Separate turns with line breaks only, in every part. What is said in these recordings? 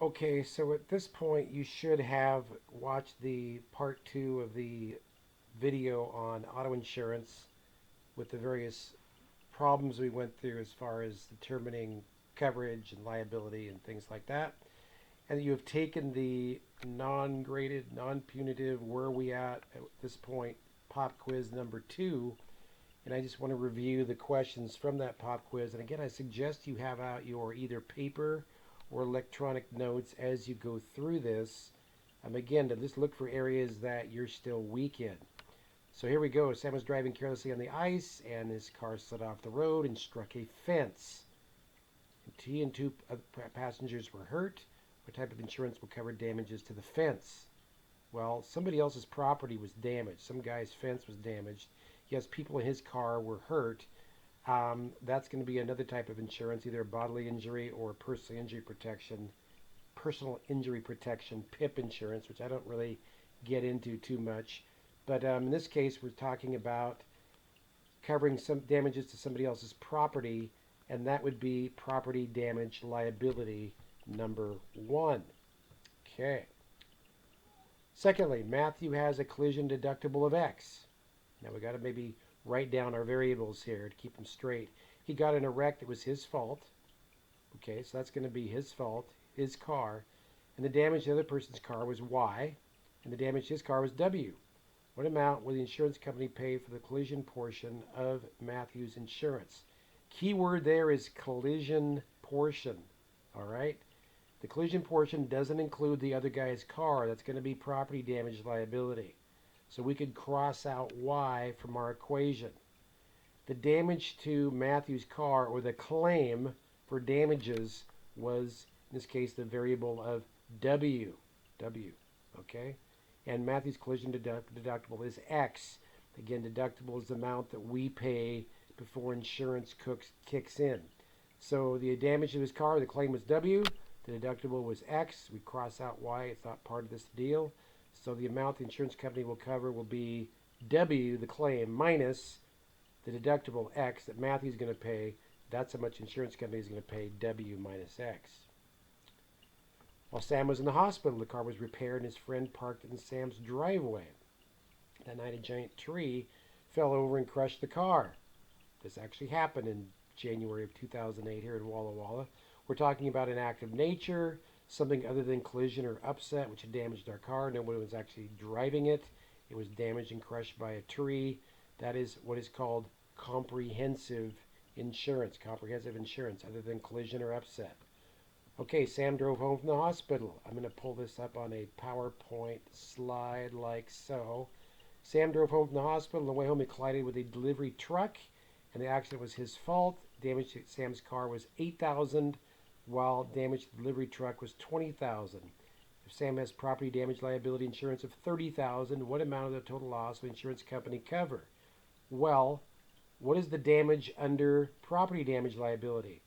Okay, so at this point, you should have watched the part two of the video on auto insurance with the various problems we went through as far as determining coverage and liability and things like that. And you have taken the non graded, non punitive, where are we at this point, pop quiz number two. And I just want to review the questions from that pop quiz. And again, I suggest you have out your either paper or electronic notes as you go through this. Again, to just look for areas that you're still weak in. So here we go. Sam was driving carelessly on the ice, and his car slid off the road and struck a fence. He and two passengers were hurt. What type of insurance will cover damages to the fence? Well, somebody else's property was damaged. Some guy's fence was damaged. Yes, people in his car were hurt. That's going to be another type of insurance, either bodily injury or personal injury protection, PIP insurance, which I don't really get into too much. But in this case, we're talking about covering some damages to somebody else's property, and that would be property damage liability number one. Okay. Secondly, Matthew has a collision deductible of X. Now we got to maybe write down our variables here to keep them straight. He got in a wreck that was his fault. Okay, so that's going to be his fault, his car. And the damage to the other person's car was Y, and the damage to his car was W. What amount will the insurance company pay for the collision portion of Matthew's insurance? Keyword there is collision portion. All right? The collision portion doesn't include the other guy's car. That's going to be property damage liability. So we could cross out Y from our equation. The damage to Matthew's car, or the claim for damages, was, in this case, the variable of W. W. Okay? And Matthew's collision deductible is X. Again, deductible is the amount that we pay before insurance kicks in. So the damage to his car, the claim was W. The deductible was X. We cross out Y. It's not part of this deal. So the amount the insurance company will cover will be W, the claim, minus the deductible X that Matthew's going to pay. That's how much insurance company is going to pay, W minus X. While Sam was in the hospital, the car was repaired and his friend parked it in Sam's driveway. That night, a giant tree fell over and crushed the car. This actually happened in January of 2008 here in Walla Walla. We're talking about an act of nature, something other than collision or upset, which had damaged our car. Nobody was actually driving it. It was damaged and crushed by a tree. That is what is called comprehensive insurance, other than collision or upset. Okay, Sam drove home from the hospital. I'm going to pull this up on a PowerPoint slide like so. Sam drove home from the hospital. On the way home, he collided with a delivery truck, and the accident was his fault. Damage to Sam's car was $8,000, while damage to the delivery truck was $20,000. If Sam has property damage liability insurance of $30,000, what amount of the total loss will the insurance company cover? Well, what is the damage under property damage liability?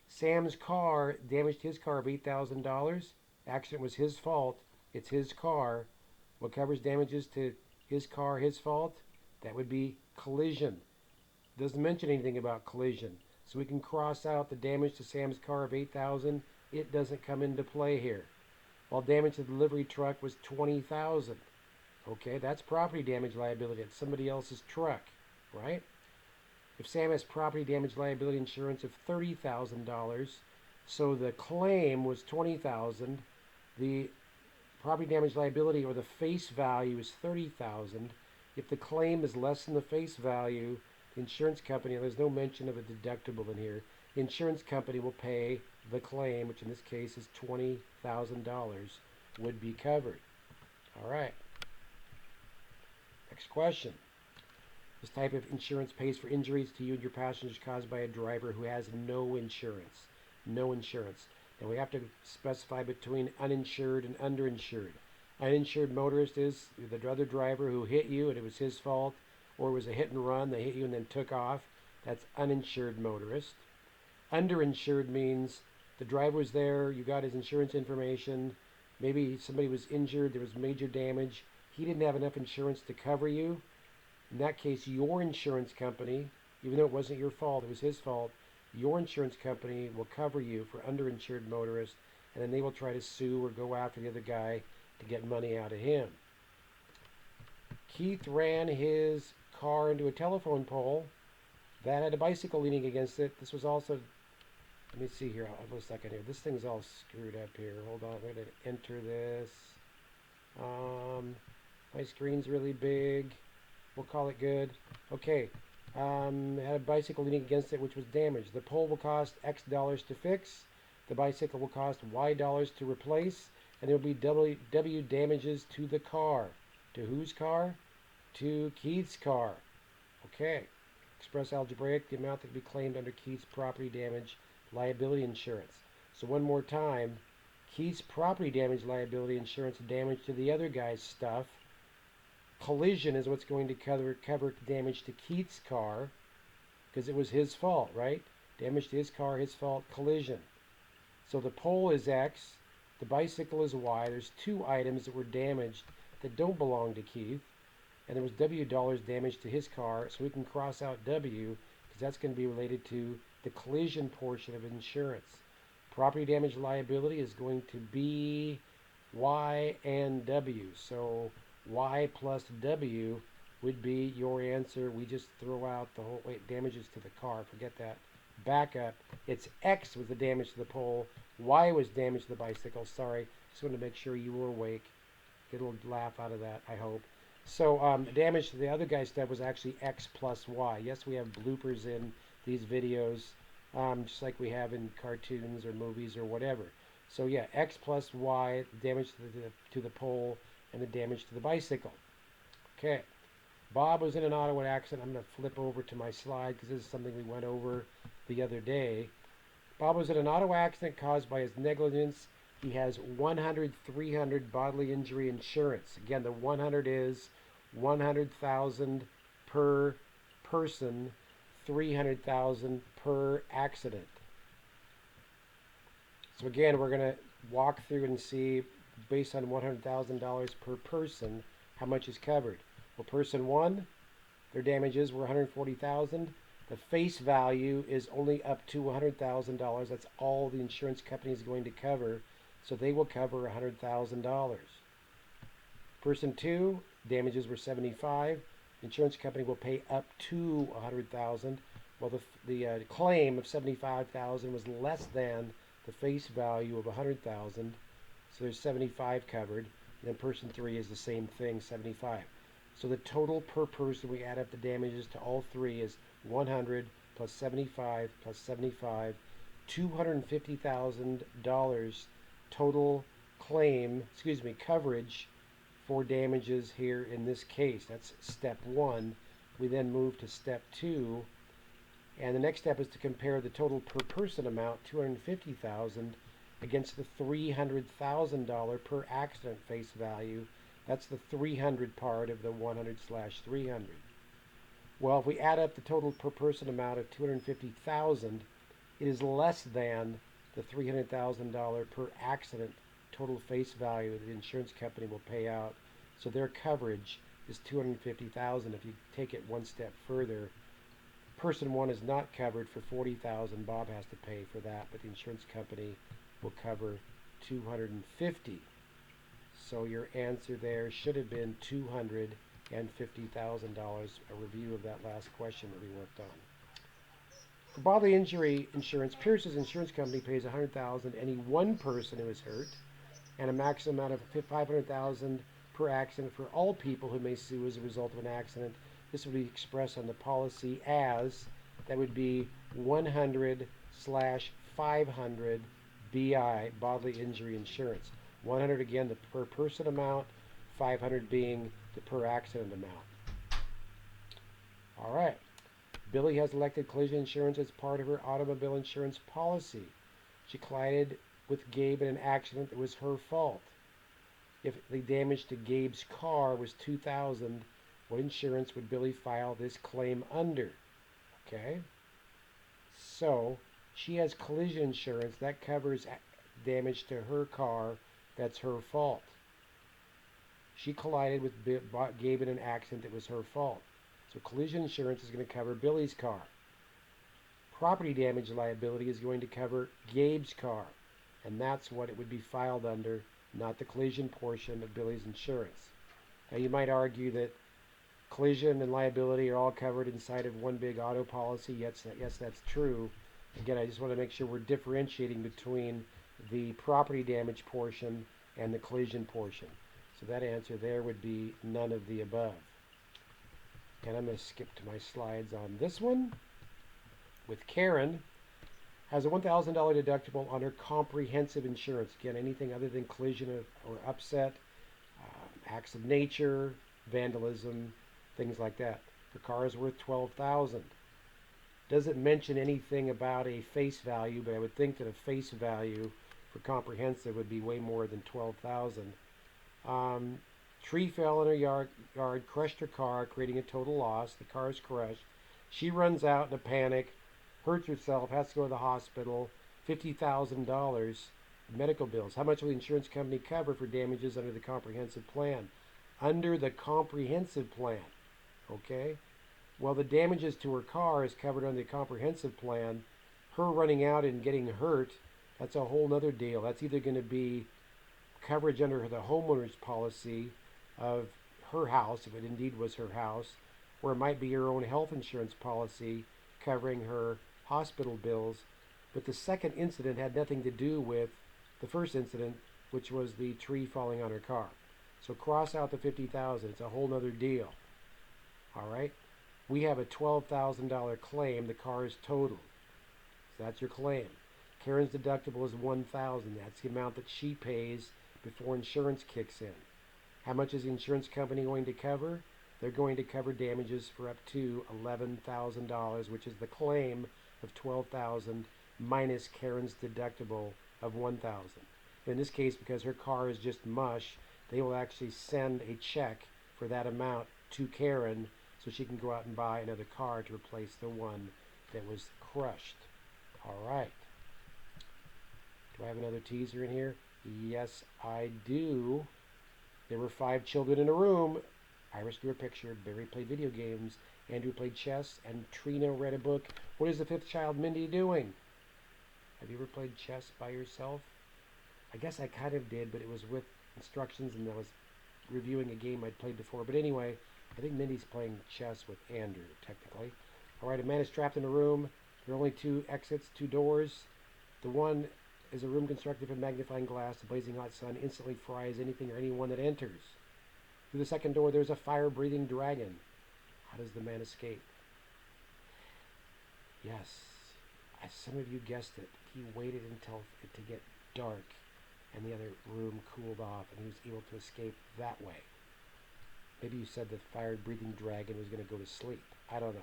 Sam's car damaged his car of $8,000. Accident was his fault. It's his car. What covers damages to his car, his fault? That would be collision. Doesn't mention anything about collision. So we can cross out the damage to Sam's car of $8,000. It doesn't come into play here. While damage to the delivery truck was $20,000. Okay, that's property damage liability. It's somebody else's truck, right? If Sam has property damage liability insurance of $30,000, so the claim was $20,000, the property damage liability, or the face value, is $30,000. If the claim is less than the face value, the insurance company, there's no mention of a deductible in here, the insurance company will pay the claim, which in this case is $20,000, would be covered. All right. Next question. This type of insurance pays for injuries to you and your passengers caused by a driver who has no insurance. No insurance. Now we have to specify between uninsured and underinsured. Uninsured motorist is the other driver who hit you and it was his fault, or it was a hit and run, they hit you and then took off. That's uninsured motorist. Underinsured means the driver was there, you got his insurance information, maybe somebody was injured, there was major damage, he didn't have enough insurance to cover you. In that case, your insurance company, even though it wasn't your fault, it was his fault, your insurance company will cover you for underinsured motorist, and then they will try to sue or go after the other guy to get money out of him. Keith ran his car into a telephone pole that had a bicycle leaning against it. This was also, let me see here, I'll have a second here. This thing's all screwed up here. Hold on, I'm going to enter this. My screen's really big. We'll call it good. Okay. Had a bicycle leaning against it which was damaged. The pole will cost X dollars to fix. The bicycle will cost Y dollars to replace. And there will be W damages to the car. To whose car? To Keith's car. Okay. Express algebraic, the amount that can be claimed under Keith's property damage liability insurance. So one more time, Keith's property damage liability insurance, damage to the other guy's stuff. Collision is what's going to cover damage to Keith's car because it was his fault, right? Damage to his car, his fault, collision. So the pole is X, the bicycle is Y. There's two items that were damaged that don't belong to Keith. And there was W dollars damage to his car, so we can cross out W because that's going to be related to the collision portion of insurance. Property damage liability is going to be Y and W. So Y plus W would be your answer. We just throw out the whole, damages to the car. Forget that. Back up. It's X was the damage to the pole. Y was damage to the bicycle. Sorry. Just wanted to make sure you were awake. Get a little laugh out of that, I hope. So damage to the other guy's stuff was actually X plus Y. Yes, we have bloopers in these videos, just like we have in cartoons or movies or whatever. So yeah, X plus Y, damage to the pole, and the damage to the bicycle. Okay. Bob was in an auto accident. I'm going to flip over to my slide because this is something we went over the other day. Bob was in an auto accident caused by his negligence. He has 100/300 bodily injury insurance. Again, the 100 is 100,000 per person, 300,000 per accident. So again, we're going to walk through and see, based on $100,000 per person, how much is covered. Well, person one, their damages were $140,000. The face value is only up to $100,000. That's all the insurance company is going to cover. So they will cover $100,000. Person two, damages were $75,000. Insurance company will pay up to $100,000. Well, the claim of $75,000 was less than the face value of $100,000. So there's $75,000 covered. And then person three is the same thing, $75,000. So the total per person, we add up the damages to all three, is 100 plus 75 plus 75, $250,000 total coverage for damages here in this case. That's step one. We then move to step two, and the next step is to compare the total per person amount, $250,000, against the $300,000 per accident face value. That's the 300 part of the 100/300. Well, if we add up the total per person amount of $250,000, it is less than the $300,000 per accident total face value that the insurance company will pay out. So their coverage is $250,000. If you take it one step further, person one is not covered for $40,000. Bob has to pay for that, but the insurance company will cover $250,000. So your answer there should have been $250,000. A review of that last question that we worked on. For bodily injury insurance, Pierce's insurance company pays $100,000 any one person who is hurt, and a maximum amount of $500,000 per accident for all people who may sue as a result of an accident. This would be expressed on the policy as, that would be 100/500 BI, bodily injury insurance. 100 again, the per person amount, 500 being the per accident amount. All right. Billy has elected collision insurance as part of her automobile insurance policy. She collided with Gabe in an accident that was her fault. If the damage to Gabe's car was $2,000, what insurance would Billy file this claim under? Okay. So she has collision insurance that covers damage to her car. That's her fault. She collided with Gabe in an accident that was her fault. So collision insurance is going to cover Billy's car. Property damage liability is going to cover Gabe's car. and that's what it would be filed under, not the collision portion of Billy's insurance. Now you might argue that collision and liability are all covered inside of one big auto policy. Yes, that's true. Again, I just want to make sure we're differentiating between the property damage portion and the collision portion. So that answer there would be none of the above. And I'm going to skip to my slides on this one. With Karen, has a $1,000 deductible on her comprehensive insurance. Again, anything other than collision or upset, acts of nature, vandalism, things like that. Her car is worth $12,000. Doesn't mention anything about a face value, but I would think that a face value for comprehensive would be way more than $12,000. Tree fell in her yard, crushed her car, creating a total loss. The car is crushed. She runs out in a panic, hurts herself, has to go to the hospital. $50,000 medical bills. How much will the insurance company cover for damages under the comprehensive plan? Under the comprehensive plan, okay? Well, the damages to her car is covered under the comprehensive plan. Her running out and getting hurt, that's a whole nother deal. That's either going to be coverage under the homeowner's policy of her house, if it indeed was her house, or it might be her own health insurance policy covering her hospital bills. But the second incident had nothing to do with the first incident, which was the tree falling on her car. So cross out the $50,000. It's a whole nother deal. All right? We have a $12,000 claim. The car is totaled. So that's your claim. Karen's deductible is $1,000. That's the amount that she pays before insurance kicks in. How much is the insurance company going to cover? They're going to cover damages for up to $11,000, which is the claim of $12,000 minus Karen's deductible of $1,000. In this case, because her car is just mush, they will actually send a check for that amount to Karen so she can go out and buy another car to replace the one that was crushed. All right. Do I have another teaser in here? Yes, I do. There were 5 children in a room. Iris drew a picture. Barry played video games. Andrew played chess. And Trina read a book. What is the 5th child, Mindy, doing? Have you ever played chess by yourself? I guess I kind of did, but it was with instructions and I was reviewing a game I'd played before. But anyway, I think Mindy's playing chess with Andrew, technically. All right, a man is trapped in a room. There are only 2 exits, 2 doors. The one is a room constructed from magnifying glass. The blazing hot sun instantly fries anything or anyone that enters. Through the second door, there's a fire-breathing dragon. How does the man escape? Yes, as some of you guessed it, he waited until it to get dark and the other room cooled off, and he was able to escape that way. Maybe you said the fire-breathing dragon was going to go to sleep. I don't know.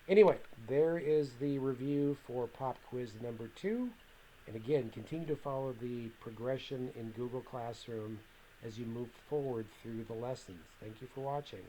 Anyway, there is the review for Pop Quiz number 2. And again, continue to follow the progression in Google Classroom as you move forward through the lessons. Thank you for watching.